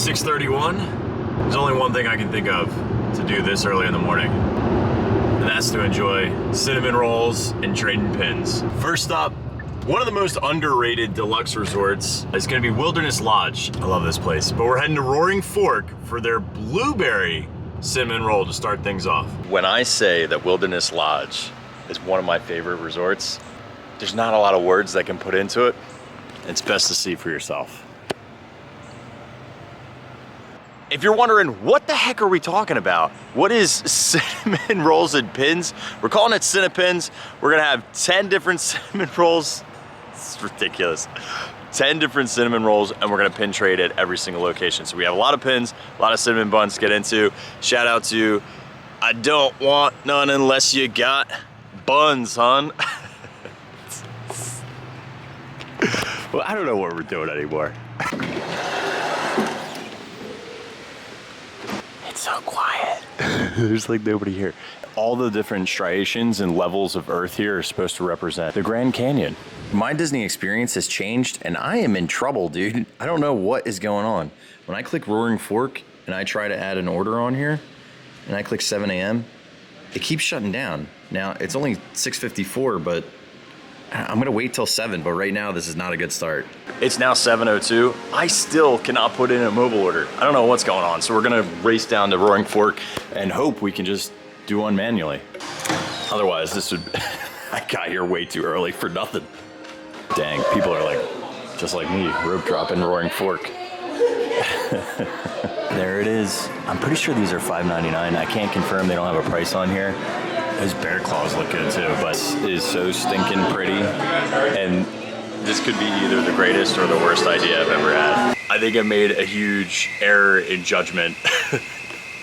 6:31. There's only one thing I can think of to do this early in the morning, and that's to enjoy cinnamon rolls and trading pins. First up, one of the most underrated deluxe resorts is gonna be Wilderness Lodge. I love this place, but we're heading to Roaring Fork for their blueberry cinnamon roll to start things off. When I say that Wilderness Lodge is one of my favorite resorts, there's not a lot of words that can put into it. It's best to see for yourself. If you're wondering, what the heck are we talking about? What is cinnamon rolls and pins? We're calling it Cinnapins. We're gonna have 10 different cinnamon rolls. It's ridiculous. 10 different cinnamon rolls, and we're gonna pin trade at every single location. So we have a lot of pins, a lot of cinnamon buns to get into. Shout out to, I don't want none unless you got buns, hon. Well, I don't know what we're doing anymore. So quiet. There's like nobody here. All the different striations and levels of earth here are supposed to represent the Grand Canyon. My Disney experience has changed and I am in trouble, dude. I don't know what is going on. When I click Roaring Fork and I try to add an order on here and I click 7 a.m., it keeps shutting down. Now it's only 6:54, but I'm gonna wait till 7, but right now this is not a good start. It's now 7:02. I still cannot put in a mobile order. I don't know what's going on, so we're gonna race down to Roaring Fork and hope we can just do one manually. Otherwise, this would, I got here way too early for nothing. Dang, people are like, just like me, rope dropping Roaring Fork. There it is. I'm pretty sure these are $5.99. I can't confirm, they don't have a price on here. Those bear claws look good too, but it is so stinking pretty. And this could be either the greatest or the worst idea I've ever had. I think I made a huge error in judgment.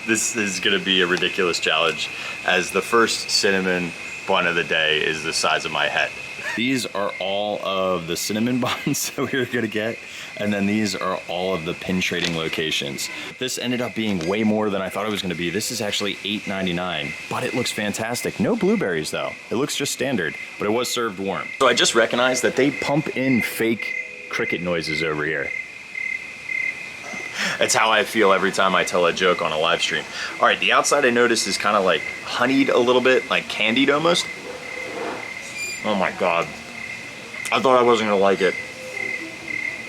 This is gonna be a ridiculous challenge, as the first cinnamon bun of the day is the size of my head. These are all of the cinnamon buns that we were gonna get, and then these are all of the pin trading locations. This ended up being way more than I thought it was gonna be. This is actually $8.99, but it looks fantastic. No blueberries though. It looks just standard, but it was served warm. So I just recognized that they pump in fake cricket noises over here. That's how I feel every time I tell a joke on a live stream. All right, the outside I noticed is kind of like honeyed a little bit, like candied almost. Oh my God. I thought I wasn't gonna like it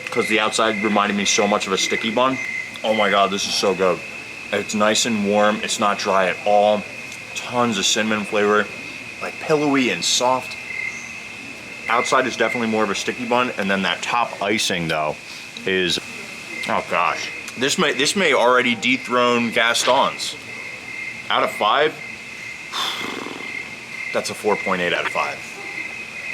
because the outside reminded me so much of a sticky bun. Oh my God, this is so good. It's nice and warm. It's not dry at all. Tons of cinnamon flavor, like pillowy and soft. Outside is definitely more of a sticky bun, and then that top icing though is, oh gosh. This may already dethrone Gaston's. Out of 5, that's a 4.8 out of 5.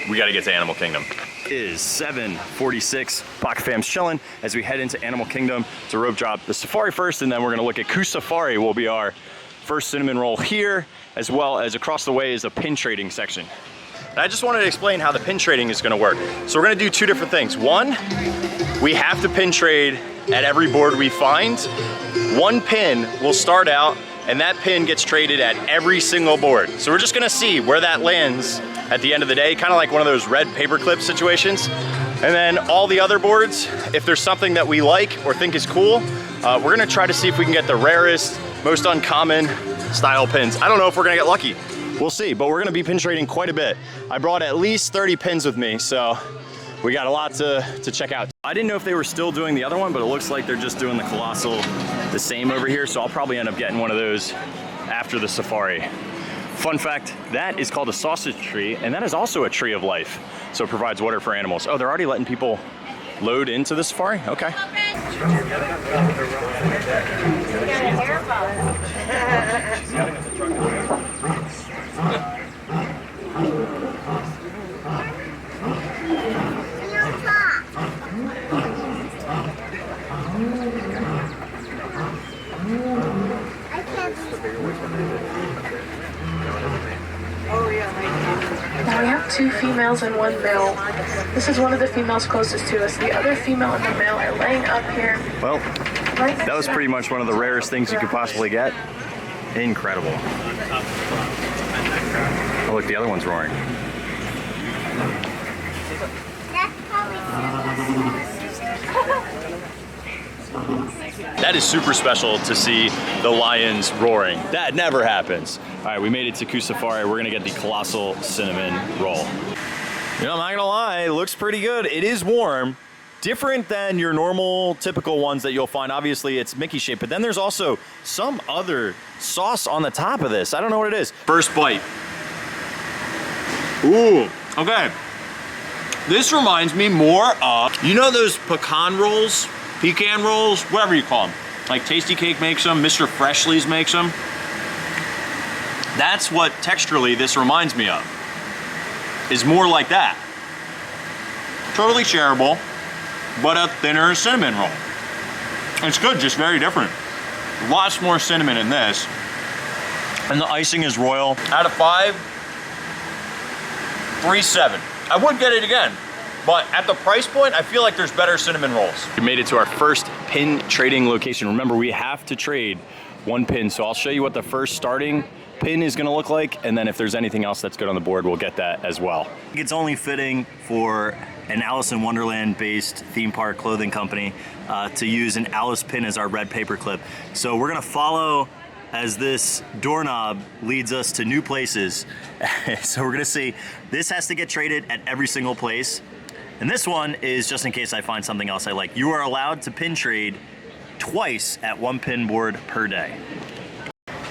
We gotta get to Animal Kingdom. It is 7:46. Baka fam's chilling as we head into Animal Kingdom to rope drop the safari first, and then we're gonna look at Koo Safari will be our first cinnamon roll here, as well as across the way is a pin trading section. And I just wanted to explain how the pin trading is gonna work. So we're gonna do 2 different things. One, we have to pin trade at every board we find. 1 pin will start out, and that pin gets traded at every single board. So we're just gonna see where that lands at the end of the day, kind of like one of those red paperclip situations. And then all the other boards, if there's something that we like or think is cool, we're gonna try to see if we can get the rarest, most uncommon style pins. I don't know if we're gonna get lucky. We'll see, but we're gonna be pin trading quite a bit. I brought at least 30 pins with me, so we got a lot to check out. I didn't know if they were still doing the other one, but it looks like they're just doing the Colossal the same over here, so I'll probably end up getting one of those after the safari. Fun fact, that is called a sausage tree, and that is also a tree of life. So it provides water for animals. Oh, they're already letting people load into the safari? Okay. Now we have 2 females and 1 male. This is one of the females closest to us. The other female and the male are laying up here. Well, that was pretty much one of the rarest things you could possibly get. Incredible. Oh, look, the other one's roaring. That is super special to see the lions roaring. That never happens. All right, we made it to Kusafari. We're gonna get the colossal cinnamon roll. You know, I'm not gonna lie, it looks pretty good. It is warm. Different than your normal, typical ones that you'll find. Obviously, it's Mickey shaped, but then there's also some other sauce on the top of this. I don't know what it is. First bite. Ooh, okay. This reminds me more of, you know those pecan rolls? Pecan rolls, whatever you call them. Like Tasty Cake makes them, Mr. Freshly's makes them. That's what texturally this reminds me of. Is more like that. Totally shareable, but a thinner cinnamon roll. It's good, just very different. Lots more cinnamon in this. And the icing is royal. Out of 5, 3.7. I would get it again, but at the price point, I feel like there's better cinnamon rolls. We made it to our first pin trading location. Remember, we have to trade 1 pin, so I'll show you what the first starting pin is gonna look like, and then if there's anything else that's good on the board, we'll get that as well. It's only fitting for an Alice in Wonderland based theme park clothing company to use an Alice pin as our red paper clip. So we're gonna follow as this doorknob leads us to new places. So we're gonna see, this has to get traded at every single place. And this one is just in case I find something else I like. You are allowed to pin trade twice at 1 pin board per day.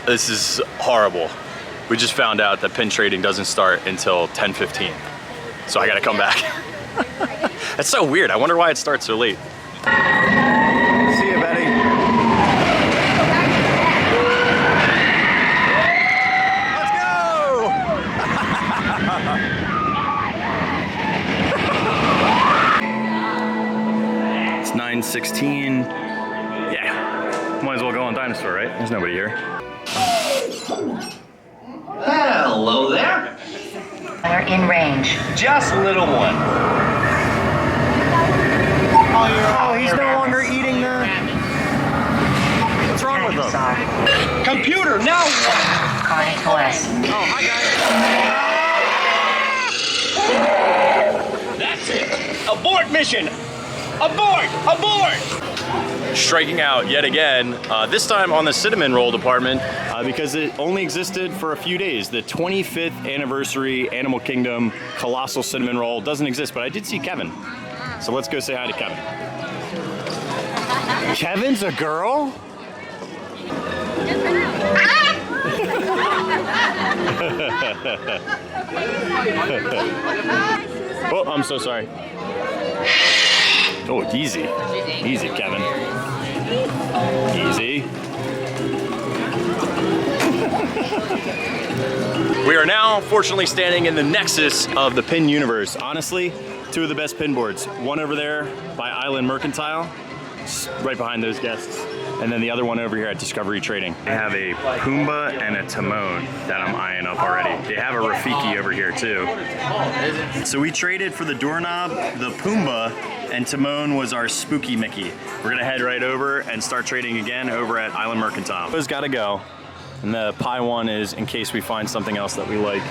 This is horrible. We just found out that pin trading doesn't start until 10:15. So I gotta come back. That's so weird. I wonder why it starts so late. See you, Betty. Let's go! It's 9:16. Yeah, might as well go on Dinosaur, right? There's nobody here. Hello there. We're in range. Just a little one. Oh, he's no longer eating the... What's wrong with him? Computer, now what? Carnivores. Oh, hi guys. That's it. Abort mission. Abort! Abort! Striking out yet again, this time on the cinnamon roll department, because it only existed for a few days. The 25th anniversary Animal Kingdom Colossal Cinnamon Roll doesn't exist, but I did see Kevin. So let's go say hi to Kevin. Kevin's a girl? Oh, I'm so sorry. Oh, easy. Easy, Kevin. Easy. We are now, fortunately, standing in the nexus of the pin universe. Honestly, 2 of the best pin boards. One over there by Island Mercantile, right behind those guests. And then the other one over here at Discovery Trading. They have a Pumbaa and a Timon that I'm eyeing up already. They have a Rafiki over here too. So we traded for the doorknob, the Pumbaa, and Timon was our spooky Mickey. We're gonna head right over and start trading again over at Island Mercantile. Those gotta go. And the pie one is in case we find something else that we like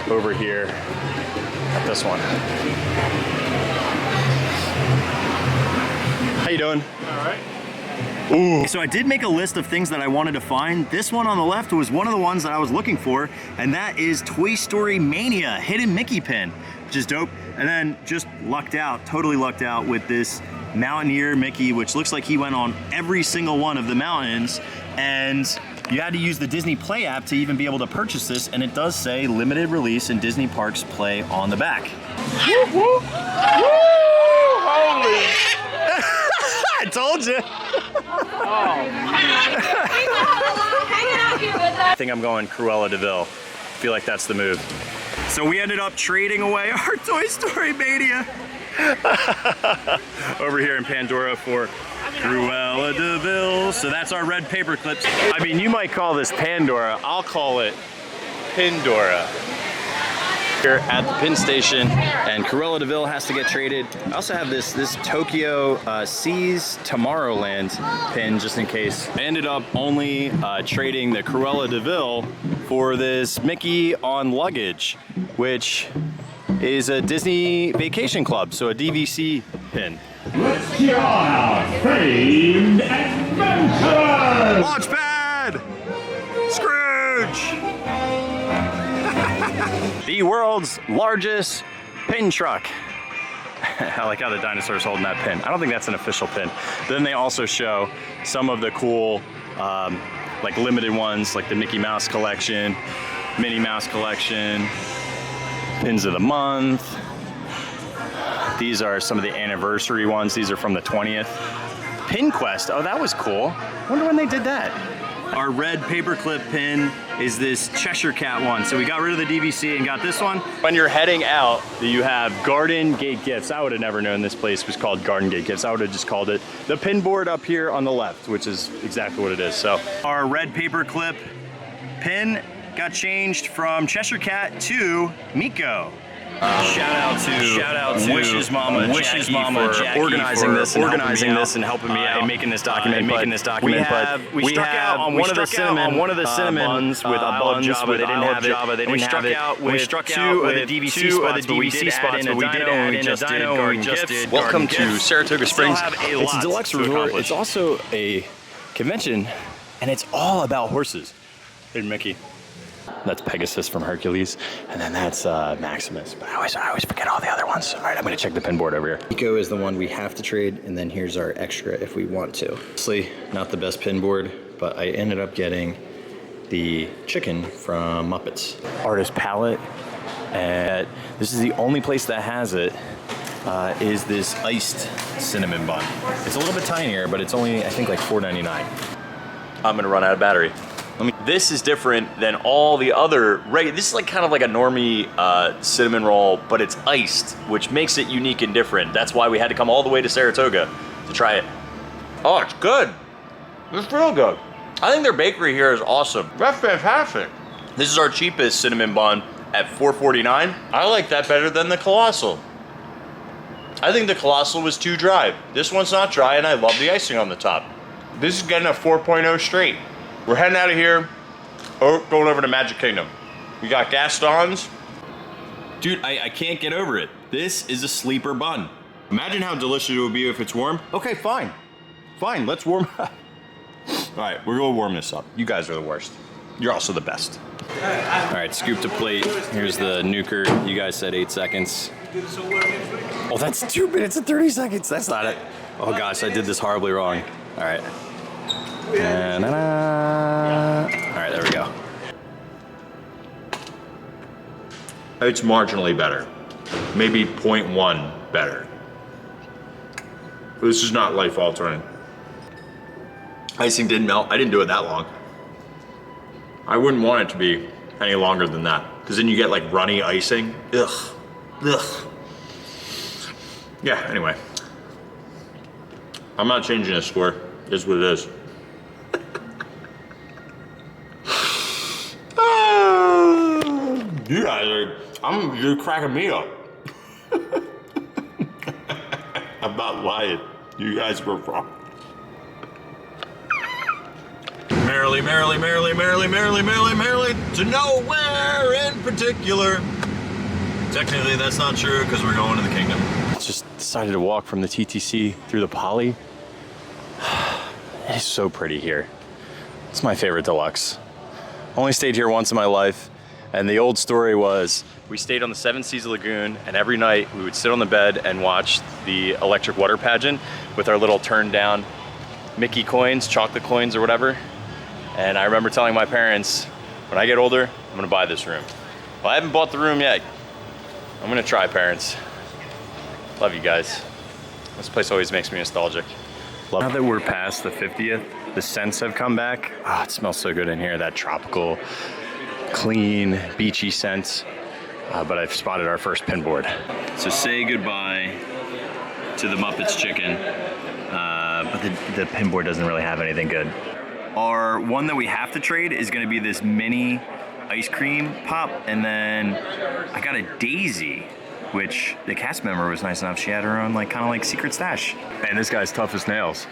over here at this one. How you doing? All right. Ooh. So I did make a list of things that I wanted to find. This one on the left was one of the ones that I was looking for, and that is Toy Story Mania Hidden Mickey pin, which is dope. And then just lucked out, totally lucked out with this Mountaineer Mickey, which looks like he went on every single one of the mountains, and you had to use the Disney Play app to even be able to purchase this, and it does say limited release in Disney Parks Play on the back. Woo, woo. Woo, holy. I told you. I think I'm going Cruella de Vil. Feel like that's the move. So we ended up trading away our Toy Story Mania over here in Pandora for Cruella de Vil. So that's our red paper clips. I mean, you might call this Pandora. I'll call it Pindora. Here at the pin station, and Cruella de Vil has to get traded. I also have this Tokyo Seas Tomorrowland pin just in case. I ended up only trading the Cruella de Vil for this Mickey on Luggage, which is a Disney Vacation Club, so a DVC pin. Let's cheer on our famed adventurers! Launchpad! Scrooge! The world's largest pin truck. I like how the dinosaur's holding that pin. I don't think that's an official pin. Then they also show some of the cool, like limited ones, like the Mickey Mouse collection, Minnie Mouse collection, pins of the month. These are some of the anniversary ones. These are from the 20th. Pin Quest, oh, that was cool. Wonder when they did that. Our red paperclip pin is this Cheshire Cat one. So we got rid of the DVC and got this one. When you're heading out, you have Garden Gate Gifts. I would have never known this place was called Garden Gate Gifts. I would have just called it the pin board up here on the left, which is exactly what it is. So our red paperclip pin got changed from Cheshire Cat to Miko. Shout out to Wish's mama Jackie for organizing this and helping me out making this document. We struck out on one of the cinnamon buns with a buns Java. They didn't have Java. They didn't have it. We struck out with the DVC spots, but we did add in a dino and we just did. Welcome to Saratoga Springs. It's a deluxe resort. It's also a convention, and it's all about horses. Hey, Mickey. That's Pegasus from Hercules, and then that's Maximus. But I always forget all the other ones. All right, I'm gonna check the pin board over here. Miko is the one we have to trade, and then here's our extra if we want to. Honestly, not the best pin board, but I ended up getting the chicken from Muppets. Artist palette, and this is the only place that has it. Is this iced cinnamon bun. It's a little bit tinier, but it's only, I think, like $4.99. I'm gonna run out of battery. This is different than all the other, this is like kind of like a normie cinnamon roll, but it's iced, which makes it unique and different. That's why we had to come all the way to Saratoga to try it. Oh, it's good. It's real good. I think their bakery here is awesome. That's fantastic. This is our cheapest cinnamon bun at $4.49. I like that better than the Colossal. I think the Colossal was too dry. This one's not dry, and I love the icing on the top. This is getting a 4.0 straight. We're heading out of here, going over to Magic Kingdom. We got Gaston's. Dude, I can't get over it. This is a sleeper bun. Imagine how delicious it would be if it's warm. Okay, fine. Fine, let's warm up. All right, we're gonna warm this up. You guys are the worst. You're also the best. All right, scoop to plate. Here's the nuker. You guys said 8 seconds. Oh, that's 2 minutes and 30 seconds. That's not it. Oh gosh, I did this horribly wrong. All right. All right, there we go. It's marginally better. Maybe 0.1 better. This is not life-altering. Icing didn't melt. I didn't do it that long. I wouldn't want it to be any longer than that, because then you get like runny icing. Ugh. Ugh. Yeah, anyway. I'm not changing this score. It is what it is. You guys are, you're cracking me up. I'm not lying. You guys were wrong. Merrily, merrily, merrily, merrily, merrily, merrily, merrily, to nowhere in particular. Technically, that's not true because we're going to the kingdom. Just decided to walk from the TTC through the Poly. It is so pretty here. It's my favorite deluxe. Only stayed here once in my life. And the old story was, we stayed on the Seven Seas Lagoon, and every night we would sit on the bed and watch the electric water pageant with our little turned down Mickey coins, chocolate coins or whatever. And I remember telling my parents, when I get older, I'm gonna buy this room. Well, I haven't bought the room yet. I'm gonna try, parents. Love you guys. This place always makes me nostalgic. Now that we're past the 50th, the scents have come back. Oh, it smells so good in here, that tropical, clean, beachy scent. But I've spotted our first pin board. So say goodbye to the Muppets chicken, but the pin board doesn't really have anything good. Our one that we have to trade is gonna be this mini ice cream pop, and then I got a Daisy, which the cast member was nice enough, she had her own kind of like secret stash. And this guy's tough as nails.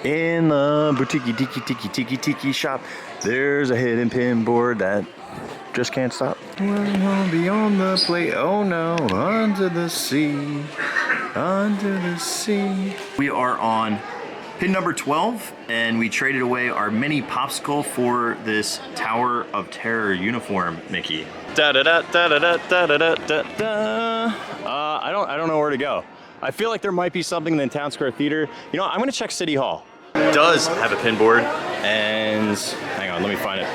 In the boutique tiki shop, there's a hidden pin board that just can't stop. We'll be on the plate, oh no, under the sea. Under the sea. We are on pin number 12, and we traded away our mini popsicle for this Tower of Terror uniform, Mickey. Da da da da da da da da da da. I don't know where to go. I feel like there might be something in the Town Square Theater. You know, I'm gonna check City Hall. It does have a pin board, and hang on, let me find it.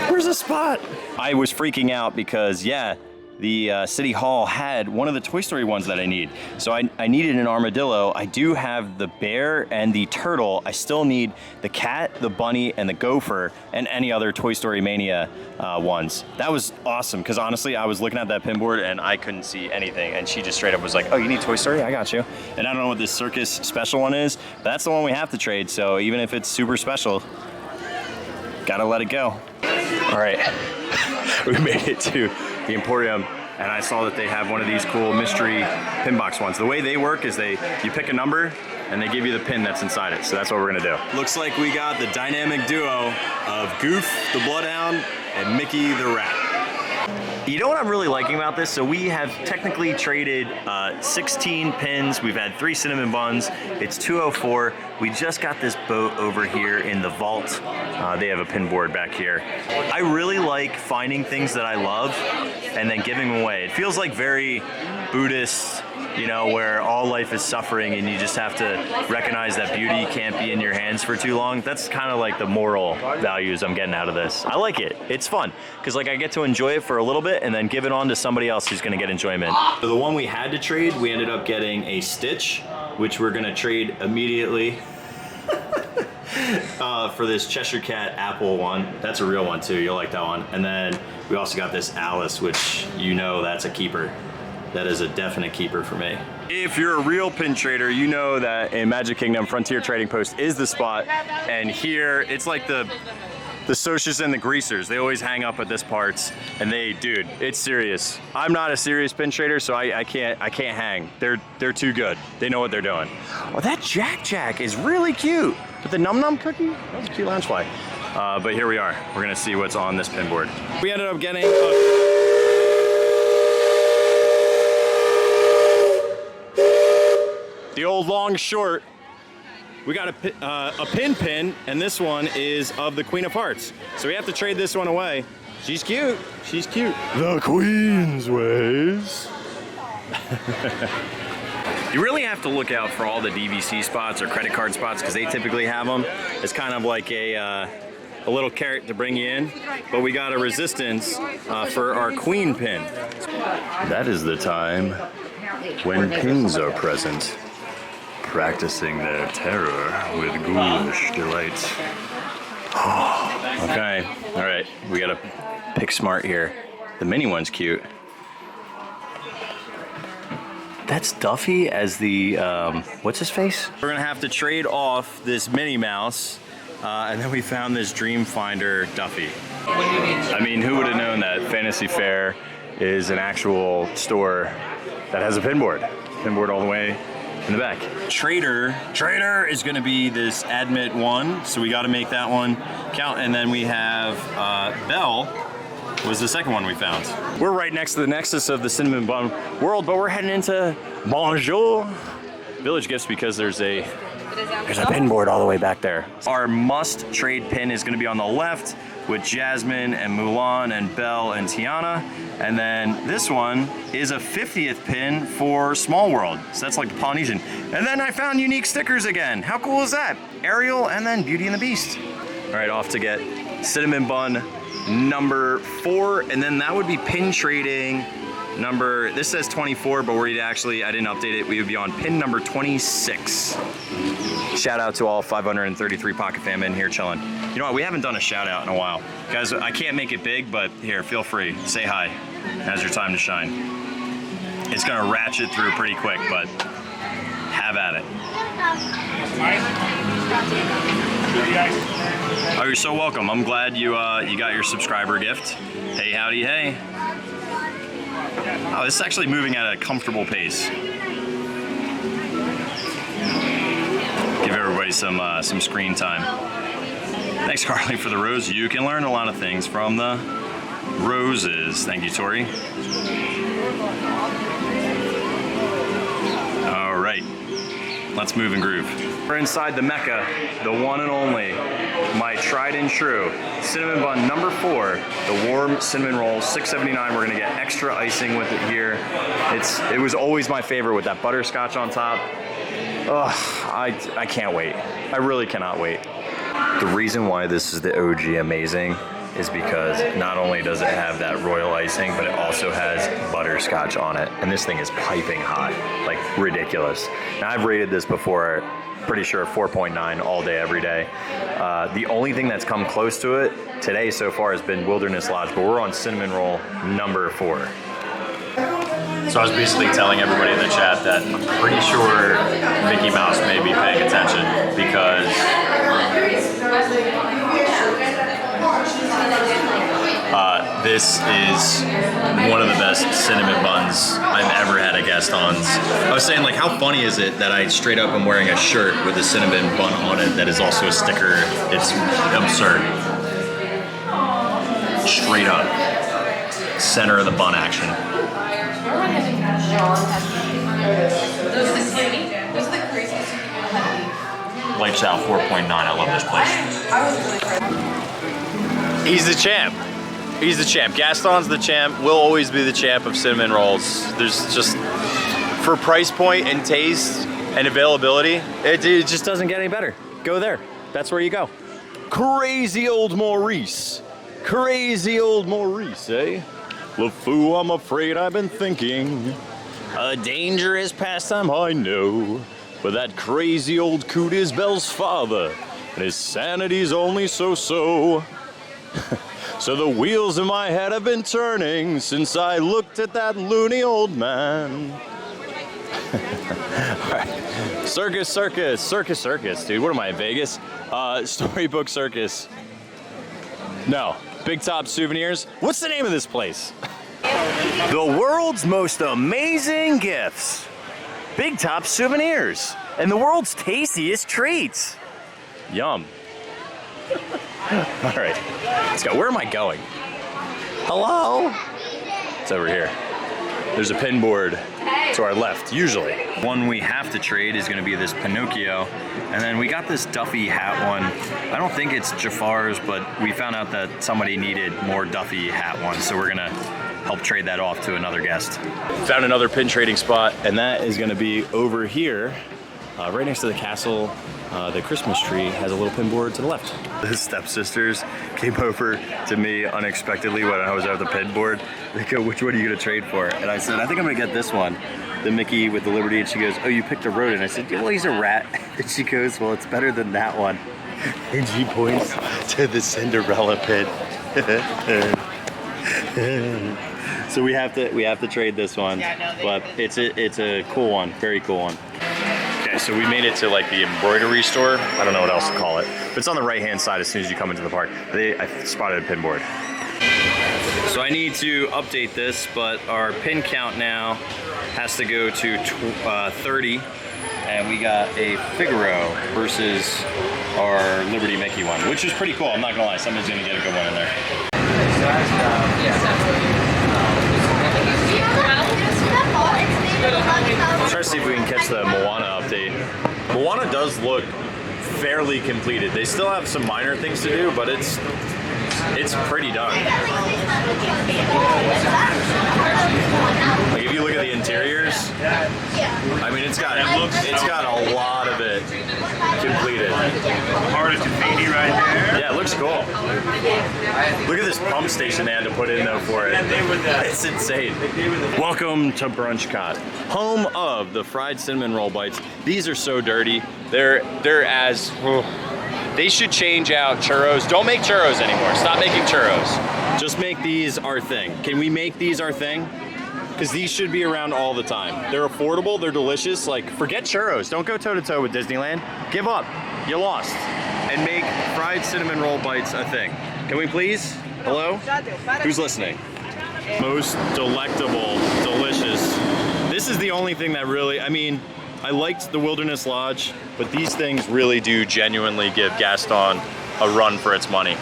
Where's the spot? I was freaking out because, yeah, the City Hall had one of the Toy Story ones that I need. So I needed an armadillo. I do have the bear and the turtle. I still need the cat, the bunny, and the gopher, and any other Toy Story Mania ones. That was awesome, because honestly, I was looking at that pin board and I couldn't see anything. And she just straight up was like, oh, you need Toy Story? I got you. And I don't know what this circus special one is, but that's the one we have to trade. So even if it's super special, gotta let it go. All right, we made it to the Emporium, and I saw that they have one of these cool mystery pin box ones. The way they work is you pick a number and they give you the pin that's inside it. So that's what we're gonna do. Looks like we got the dynamic duo of Goof the Bloodhound and Mickey the Rat. You know what I'm really liking about this? So we have technically traded 16 pins. We've had 3 cinnamon buns. It's 204. We just got this boat over here in the vault. They have a pin board back here. I really like finding things that I love and then giving them away. It feels like very Buddhist, you know, where all life is suffering and you just have to recognize that beauty can't be in your hands for too long. That's kind of like the moral values I'm getting out of this. I like it. It's fun because like I get to enjoy it for a little bit and then give it on to somebody else who's gonna get enjoyment. So the one we had to trade, we ended up getting a Stitch, which we're gonna trade immediately for this Cheshire Cat Apple one. That's a real one too, you'll like that one. And then we also got this Alice, which you know that's a keeper. That is a definite keeper for me. If you're a real pin trader, you know that in Magic Kingdom, Frontier Trading Post is the spot. And here, it's like the Socias and the Greasers. They always hang up at this parts, and dude, it's serious. I'm not a serious pin trader, so I can't hang. They're too good. They know what they're doing. Oh, that Jack is really cute. With the Num Num cookie? That was a cute loungefly. But here we are. We're gonna see what's on this pin board. We ended up getting the old long short. We got a pin, and this one is of the Queen of Hearts. So we have to trade this one away. She's cute. She's cute. The Queen's ways. You really have to look out for all the DVC spots or credit card spots because they typically have them. It's kind of like a little carrot to bring you in. But we got a resistance for our Queen pin. That is the time when pins are present, practicing their terror with ghoulish delight. Okay, all right, we gotta pick smart here. The mini one's cute. That's Duffy as the, what's his face? We're gonna have to trade off this Minnie Mouse, and then we found this Dreamfinder Duffy. I mean, who would have known that Fantasy Fair is an actual store that has a pin board? Pin board all the way in the back. Trader is gonna be this Admit 1, so we gotta make that one count. And then we have Belle, was the second one we found. We're right next to the nexus of the Cinnamon Bun world, but we're heading into Bonjour Village Gifts because there's a pin board all the way back there. Our must trade pin is gonna be on the left with Jasmine and Mulan and Belle and Tiana. And then this one is a 50th pin for Small World. So that's like the Polynesian. And then I found unique stickers again. How cool is that? Ariel and then Beauty and the Beast. All right, off to get Cinnamon Bun number 4. And then that would be pin trading number, this says 24, but we'd actually, I didn't update it. We would be on pin number 26. Shout out to all 533 Pocket Fam in here chilling. You know what, we haven't done a shout out in a while. Guys, I can't make it big, but here, feel free, say hi. Now's your time to shine. It's gonna ratchet through pretty quick, but have at it. Oh, you're so welcome. I'm glad you got your subscriber gift. Hey, howdy, hey. Oh, this is actually moving at a comfortable pace. Give everybody some screen time. Thanks, Carly, for the rose. You can learn a lot of things from the roses. Thank you, Tori. right, let's move and groove. We're inside the Mecca, the one and only, my tried and true cinnamon bun number 4, the warm cinnamon roll, $6.79. We're gonna get extra icing with it here. It was always my favorite with that butterscotch on top. Ugh, I can't wait. I really cannot wait. The reason why this is the OG amazing is because not only does it have that royal icing, but it also has butterscotch on it. And this thing is piping hot, like ridiculous. Now I've rated this before, pretty sure 4.9 all day, every day. The only thing that's come close to it today so far has been Wilderness Lodge, but we're on cinnamon roll number 4. So I was basically telling everybody in the chat that I'm pretty sure Mickey Mouse may be paying attention because this is one of the best cinnamon buns I've ever had at Gaston's. I was saying, like, how funny is it that I straight up am wearing a shirt with a cinnamon bun on it that is also a sticker? It's absurd. Straight up. Center of the bun action. Lights out 4.9. I love this place. He's the champ. He's the champ. Gaston's the champ. Will always be the champ of cinnamon rolls. There's just, for price point and taste and availability, it just doesn't get any better. Go there. That's where you go. Crazy old Maurice. Crazy old Maurice, eh? LeFou, I'm afraid I've been thinking. A dangerous pastime, I know. But that crazy old coot is Belle's father, and his sanity's only so-so. So the wheels in my head have been turning since I looked at that loony old man. All right. Circus, circus, circus, circus, dude. What am I, in Vegas? Storybook Circus. No, Big Top Souvenirs. What's the name of this place? The world's most amazing gifts. Big Top Souvenirs. And the world's tastiest treats. Yum. All right, let's go. Where am I going? Hello? It's over here. There's a pin board to our left, usually. One we have to trade is gonna be this Pinocchio. And then we got this Duffy hat one. I don't think it's Jafar's, but we found out that somebody needed more Duffy hat ones, so we're gonna help trade that off to another guest. Found another pin trading spot, and that is gonna be over here, right next to the castle. The Christmas tree has a little pin board to the left. The stepsisters came over to me unexpectedly when I was at the pin board. They go, which one are you gonna trade for? And I said, I think I'm gonna get this one, the Mickey with the Liberty. And she goes, oh, you picked a rodent. I said, yeah, well, he's a rat. And she goes, well, it's better than that one. And she points to the Cinderella pin. So we have to trade this one, but it's a cool one, very cool one. Okay, so we made it to like the embroidery store. I don't know what else to call it, but it's on the right-hand side as soon as you come into the park. I spotted a pin board. So I need to update this, but our pin count now has to go to 30, and we got a Figaro versus our Liberty Mickey one, which is pretty cool. I'm not gonna lie, somebody's gonna get a good one in there. I'll try to see if we can catch the Moana update. Moana does look fairly completed. They still have some minor things to do, but it's pretty done. Like if you look at the interiors, I mean it's got a lot of it completed. Part of Tafini right there. Yeah, it looks cool. Look at this pump station they had to put in though for it. It's insane. Welcome to Brunch Cot, home of the fried cinnamon roll bites. These are so dirty. They should change out churros. Don't make churros anymore. Stop making churros. Just make these our thing. Can we make these our thing? Because these should be around all the time. They're affordable, they're delicious. Like, forget churros. Don't go toe-to-toe with Disneyland. Give up. You lost. And make fried cinnamon roll bites a thing. Can we please? Hello? Who's listening? Most delectable, delicious. This is the only thing that really, I mean, I liked the Wilderness Lodge, but these things really do genuinely give Gaston a run for its money.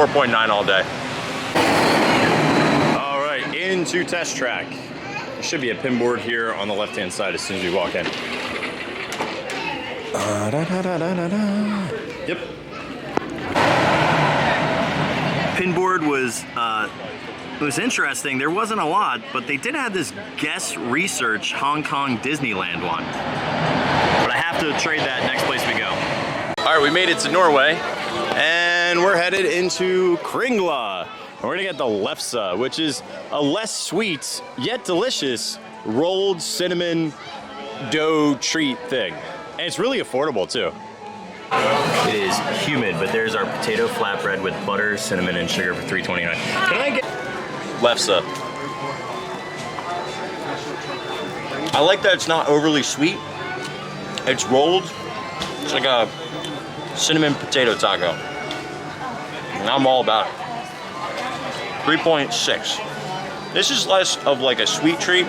$4.9 all day. into test track. There should be a pin board here on the left-hand side as soon as we walk in. Yep. Pin board was it was interesting. There wasn't a lot, but they did have this guest research Hong Kong Disneyland one. But I have to trade that next place we go. All right, we made it to Norway, and we're headed into Kringla. And we're gonna get the lefse, which is a less sweet yet delicious rolled cinnamon dough treat thing. And it's really affordable too. It is humid, but there's our potato flatbread with butter, cinnamon, and sugar for $3.29. Can I get lefse? I like that it's not overly sweet. It's rolled. It's like a cinnamon potato taco. And I'm all about it. 3.6. This is less of like a sweet treat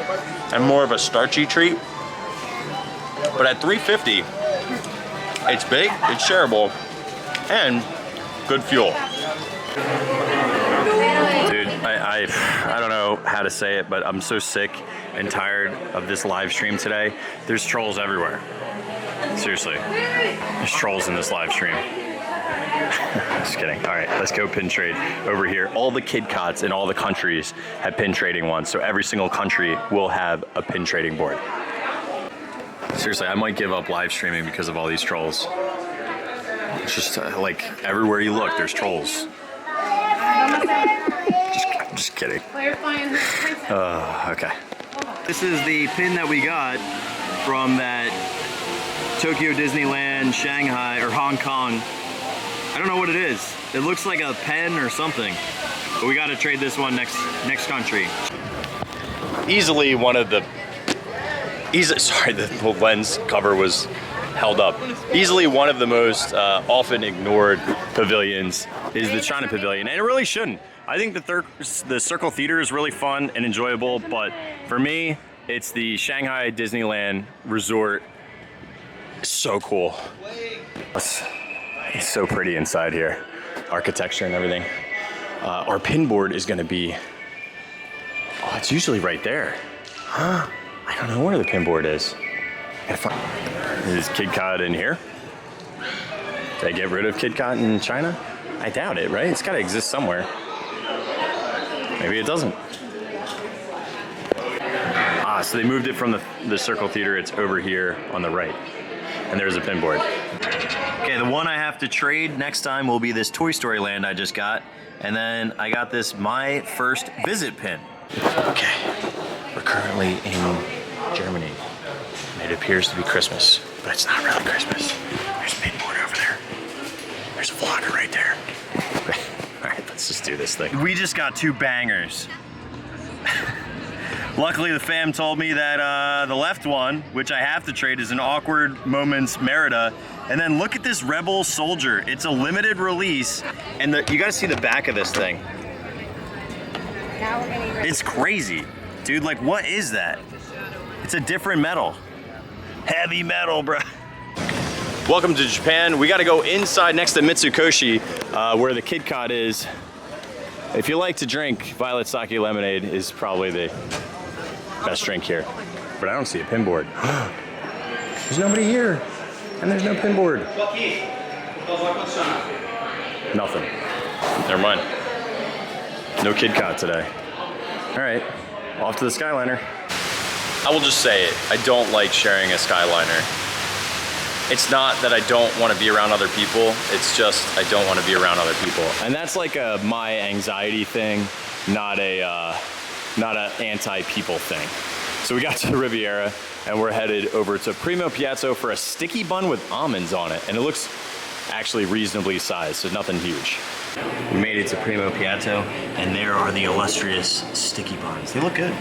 and more of a starchy treat. But at $3.50, it's big, it's shareable, and good fuel. Dude, I don't know how to say it, but I'm so sick and tired of this live stream today. There's trolls everywhere. Seriously, there's trolls in this live stream. Just kidding. All right, let's go pin trade over here. All the Kid Cots in all the countries have pin trading ones, so every single country will have a pin trading board. Seriously, I might give up live streaming because of all these trolls. It's just like everywhere you look, there's trolls. Just kidding. Okay. This is the pin that we got from that Tokyo Disneyland, Shanghai, or Hong Kong. I don't know what it is. It looks like a pen or something. But we got to trade this one next country. Easily one of the sorry, the lens cover was held up. Easily one of the most often ignored pavilions is the China Pavilion, and it really shouldn't. I think the Circle Theater is really fun and enjoyable, but for me, it's the Shanghai Disneyland Resort. It's so cool. It's so pretty inside here. Architecture and everything. Our pin board is gonna be, oh, it's usually right there. Huh? I don't know where the pin board is. Is Kid Cod in here? Did I get rid of Kid Cod in China? I doubt it, right? It's gotta exist somewhere. Maybe it doesn't. So they moved it from the Circle Theater. It's over here on the right. And there's a pin board. Okay, the one I have to trade next time will be this Toy Story Land I just got. And then I got this My First Visit pin. Okay, we're currently in Germany. And it appears to be Christmas, but it's not really Christmas. There's a pin board over there. There's a vlogger right there. All right, let's just do this thing. We just got two bangers. Luckily, the fam told me that the left one, which I have to trade, is an Awkward Moments Merida. And then look at this Rebel Soldier. It's a limited release, and you guys see the back of this thing. It's crazy. Dude, like, what is that? It's a different metal. Heavy metal, bro. Welcome to Japan. We gotta go inside next to Mitsukoshi, where the Kid Cod is. If you like to drink, Violet Sake Lemonade is probably the best drink here. But I don't see a pin board. There's nobody here, and there's no pin board. Nothing. Never mind. No Kid Cod today. All right, off to the Skyliner. I will just say it, I don't like sharing a Skyliner. It's not that I don't want to be around other people, it's just I don't want to be around other people. And that's like a my anxiety thing, not an anti-people thing. So we got to the Riviera and we're headed over to Primo Piazza for a sticky bun with almonds on it. And it looks actually reasonably sized, so nothing huge. We made it to Primo Piazza and there are the illustrious sticky buns. They look good.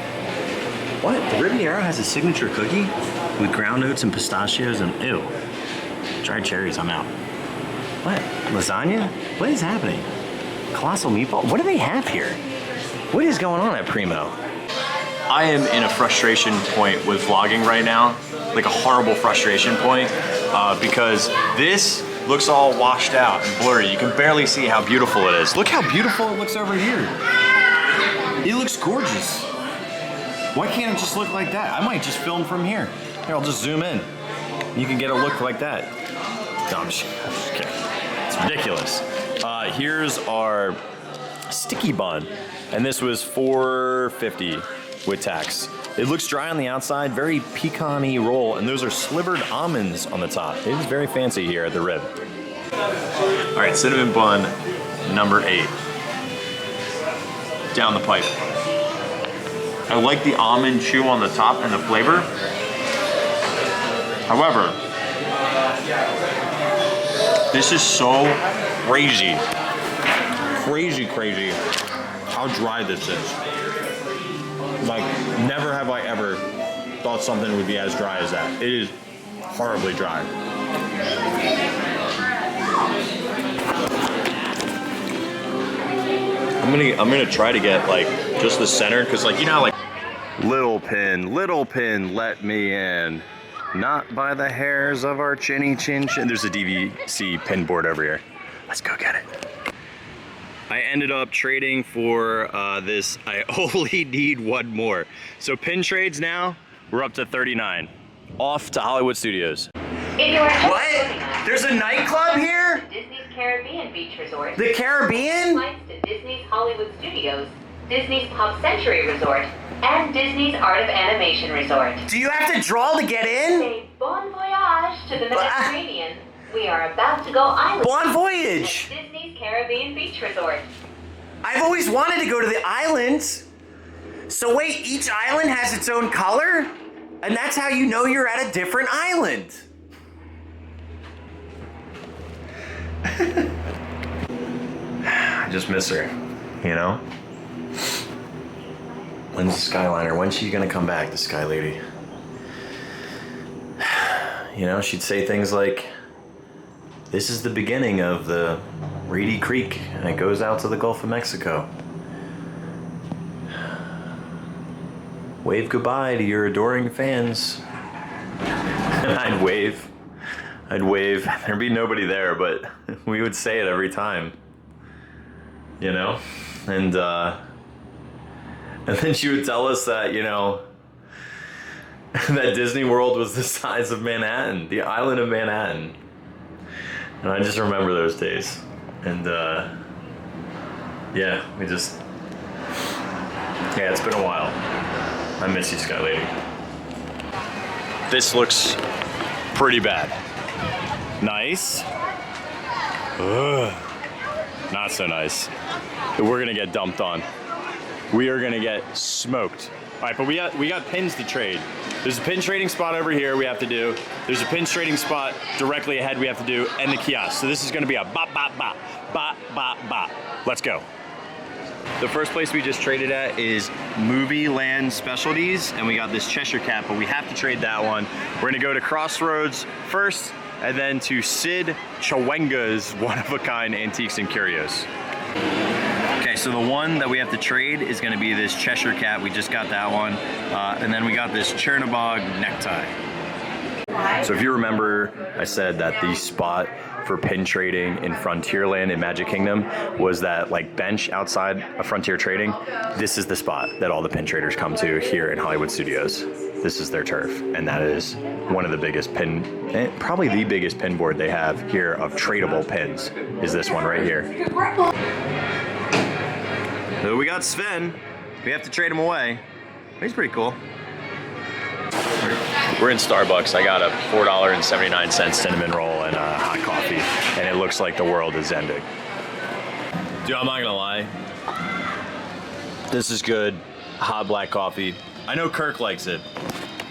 What? The Riviera has a signature cookie with ground oats and pistachios and ew. Dried cherries, I'm out. What? Lasagna? What is happening? Colossal meatball? What do they have here? What is going on at Primo? I am in a frustration point with vlogging right now, like a horrible frustration point, because this looks all washed out and blurry. You can barely see how beautiful it is. Look how beautiful it looks over here. It looks gorgeous. Why can't it just look like that? I might just film from here. Here, I'll just zoom in. You can get a look like that. No, I'm just kidding. It's ridiculous. Here's our sticky bun. And this was $4.50 with tax. It looks dry on the outside, very pecan-y roll, and those are slivered almonds on the top. It is very fancy here at the Rib. All right, cinnamon bun number 8. Down the pipe. I like the almond chew on the top and the flavor. However, this is so crazy. Crazy how dry this is. Like, never have I ever thought something would be as dry as that. It is horribly dry. I'm gonna try to get like just the center, because like, you know, like little pin, let me in. Not by the hairs of our chinny chin chin. There's a DVC pin board over here. Let's go get it. I ended up trading for this. I only need one more. So pin trades now, we're up to 39. Off to Hollywood Studios. What? There's a nightclub here? Disney's Caribbean Beach Resort. The Caribbean? Flights to Disney's Hollywood Studios, Disney's Pop Century Resort, and Disney's Art of Animation Resort. Do you have to draw to get in? Say bon voyage to the Mediterranean. We are about to go island. Bon voyage! Disney's Caribbean Beach Resort. I've always wanted to go to the islands. So wait, each island has its own color? And that's how you know you're at a different island. I just miss her, you know? When's the Skyliner? When's she gonna come back, the Sky Lady? You know, she'd say things like, this is the beginning of the Reedy Creek, and it goes out to the Gulf of Mexico. Wave goodbye to your adoring fans. And I'd wave. There'd be nobody there, but we would say it every time. You know? And then she would tell us that, you know, that Disney World was the size of Manhattan, the island of Manhattan. And I just remember those days. And yeah, it's been a while. I miss you, Sky Lady. This looks pretty bad. Nice. Ugh. Not so nice. We're gonna get dumped on. We are gonna get smoked. All right, but we got pins to trade. There's a pin trading spot over here we have to do. There's a pin trading spot directly ahead we have to do, and the kiosk. So this is gonna be a bop, bop, bop, bop, bop, bop. Let's go. The first place we just traded at is Movie Land Specialties, and we got this Cheshire Cat, but we have to trade that one. We're gonna go to Crossroads first, and then to Sid Chawenga's one-of-a-kind Antiques and Curios. Okay, so the one that we have to trade is gonna be this Cheshire Cat. We just got that one. And then we got this Chernobog necktie. So if you remember, I said that the spot for pin trading in Frontierland in Magic Kingdom was that like bench outside of Frontier Trading. This is the spot that all the pin traders come to here in Hollywood Studios. This is their turf, and that is one of the biggest pin, probably the biggest pin board they have here of tradable pins, is this one right here. So we got Sven. We have to trade him away. He's pretty cool. We're in Starbucks. I got a $4.79 cinnamon roll and a hot coffee, and it looks like the world is ending. Dude, I'm not gonna lie. This is good. Hot black coffee. I know Kirk likes it.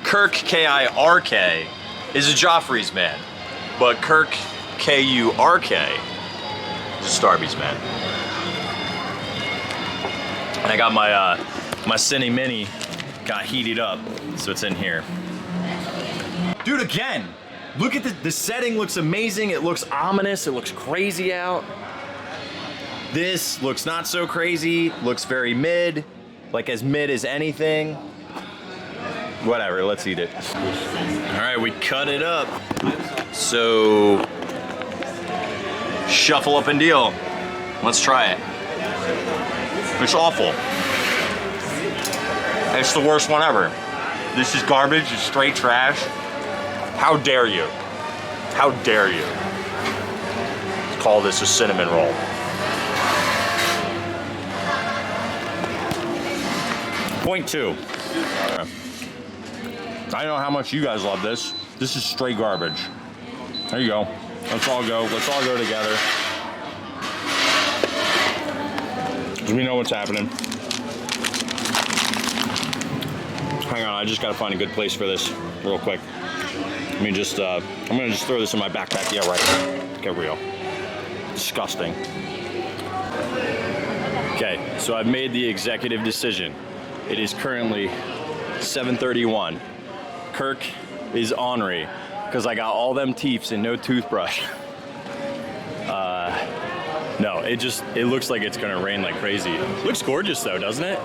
Kirk, K-I-R-K, is a Joffrey's man, but Kirk, K-U-R-K, is a Starbucks man. And I got my my Cine Mini got heated up, so it's in here. Dude, again, look at the setting looks amazing. It looks ominous. It looks crazy out. This looks not so crazy. Looks very mid, like as mid as anything. Whatever, let's eat it. All right, we cut it up. So, shuffle up and deal. Let's try it. It's awful. It's the worst one ever. This is garbage, it's straight trash. How dare you? How dare you? Let's call this a cinnamon roll. Point 2. I know how much you guys love this. This is straight garbage. There you go. Let's all go. Let's all go together. Because we know what's happening. Hang on, I just gotta find a good place for this real quick. Let me just, I'm gonna just throw this in my backpack. Yeah, right. Get real. Disgusting. Okay, so I've made the executive decision. It is currently 7:31. Kirk is ornery because I got all them teeths and no toothbrush. No, it looks like it's gonna rain like crazy. Looks gorgeous though, doesn't it?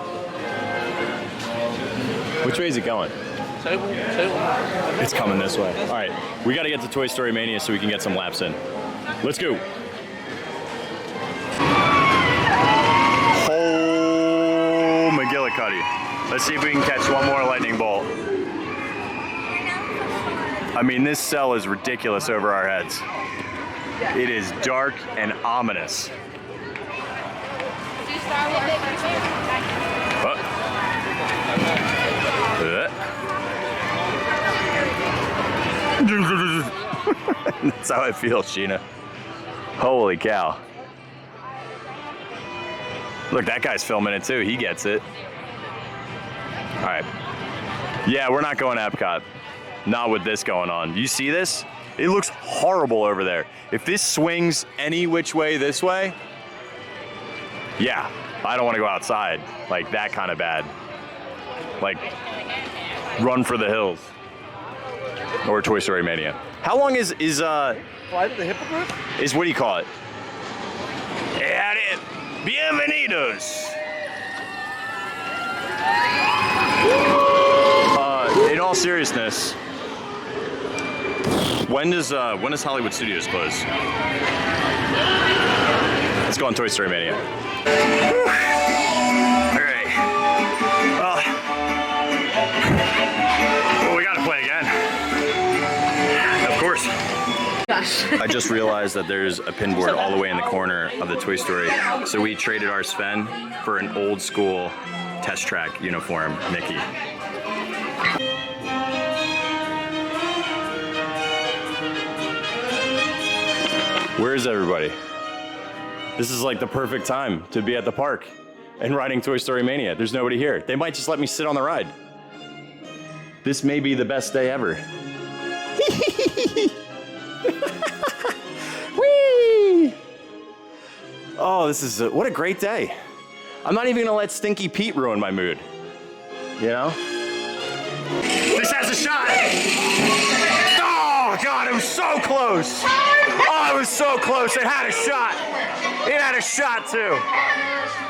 Which way is it going? It's coming this way. All right, we gotta get to Toy Story Mania so we can get some laps in. Let's go. Oh, McGillicuddy. Let's see if we can catch one more lightning bolt. I mean, this cell is ridiculous over our heads. It is dark and ominous. That's how I feel, Sheena. Holy cow. Look, that guy's filming it too. He gets it. All right. Yeah, we're not going to Epcot. Not with this going on. You see this? It looks horrible over there. If this swings any which way this way, yeah, I don't want to go outside. Like that kind of bad. Like, run for the hills. Or Toy Story Mania. How long is Flight of the Hippogriff? Is what do you call it? Bienvenidos. In all seriousness, when does Hollywood Studios close? Let's go on Toy Story Mania. Whew. All right. Well, we gotta play again. Of course. Gosh. I just realized that there's a pinboard all the way in the corner of the Toy Story. So we traded our Sven for an old school test track uniform Mickey. Where is everybody? This is like the perfect time to be at the park and riding Toy Story Mania. There's nobody here. They might just let me sit on the ride. This may be the best day ever. Whee! Oh, this is what a great day. I'm not even gonna let Stinky Pete ruin my mood. You know? This has a shot! Oh God, it was so close! Oh, it was so close, it had a shot! It had a shot too.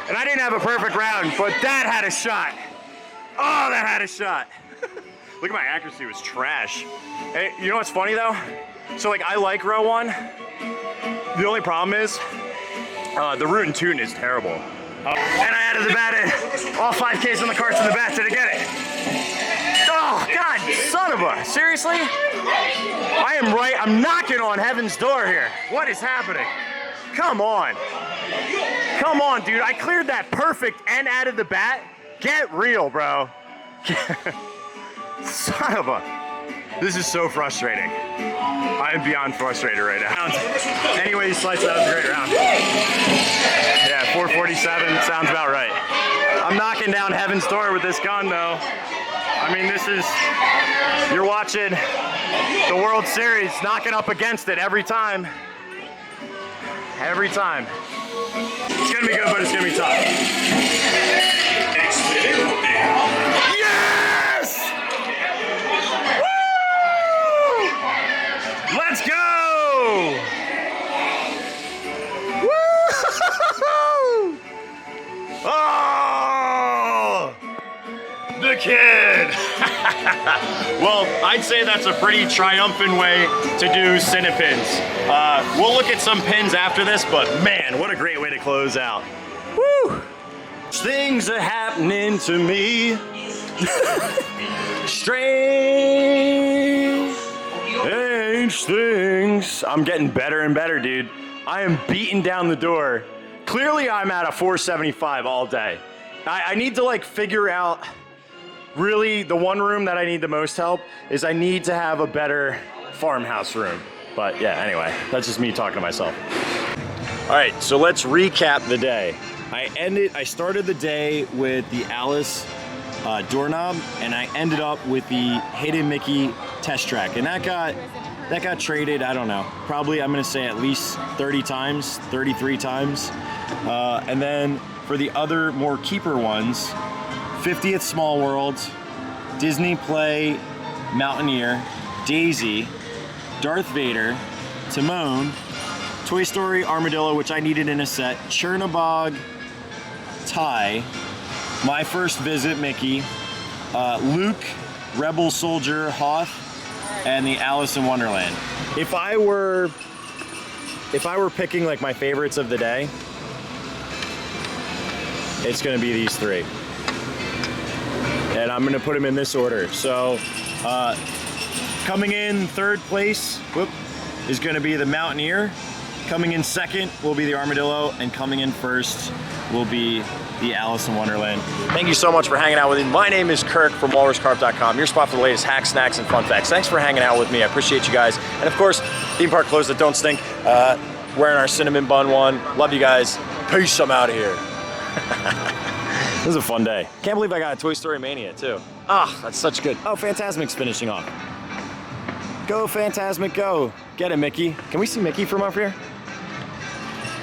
And I didn't have a perfect round, but that had a shot. Oh, that had a shot. Look at my accuracy, it was trash. Hey, you know what's funny though? So like, I like row one. The only problem is, the root and tune is terrible. And I added the bat in. All 5Ks on the carts in the bat, did I get it? Oh, God, son of a, seriously? I am right, I'm knocking on heaven's door here. What is happening? Come on. Come on, dude, I cleared that perfect and added the bat. Get real, bro. Son of a, this is so frustrating. I am beyond frustrated right now. Anyway, you slice that was a great round. Yeah, 447 sounds about right. I'm knocking down heaven's door with this gun though. I mean, this is, you're watching the World Series, knocking up against it every time. Every time. It's gonna be good, but it's gonna be tough. Yes! Woo! Let's go! Woo! Oh! The kid! Well, I'd say that's a pretty triumphant way to do Cinnapins. We'll look at some pins after this, but man, what a great way to close out. Woo! Things are happening to me. Strange things. I'm getting better and better, dude. I am beating down the door. Clearly, I'm at a 475 all day. I need to like figure out, really, the one room that I need the most help is I need to have a better farmhouse room. But yeah, anyway, that's just me talking to myself. All right, so let's recap the day. I started the day with the Alice doorknob, and I ended up with the Hidden Mickey test track, and that got traded, I don't know, probably I'm gonna say at least 30 times, 33 times. And then for the other more keeper ones, 50th Small World, Disney Play Mountaineer, Daisy, Darth Vader, Timon, Toy Story Armadillo, which I needed in a set, Chernabog, Ty, My First Visit Mickey, Luke, Rebel Soldier, Hoth, and the Alice in Wonderland. If I were picking like my favorites of the day, it's gonna be these three. And I'm gonna put them in this order. So, coming in third place, is gonna be the Mountaineer. Coming in second will be the Armadillo, and coming in first will be the Alice in Wonderland. Thank you so much for hanging out with me. My name is Kirk from walruscarp.com, your spot for the latest hacks, snacks, and fun facts. Thanks for hanging out with me. I appreciate you guys. And of course, theme park clothes that don't stink. Wearing our cinnamon bun one. Love you guys. Peace, I'm out of here. This is a fun day. Can't believe I got a Toy Story Mania too. Ah, that's such good. Oh, Fantasmic's finishing off. Go Fantasmic, go. Get it, Mickey. Can we see Mickey from up here?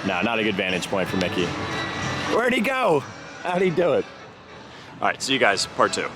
No, not a good vantage point for Mickey. Where'd he go? How'd he do it? All right, see you guys, part 2.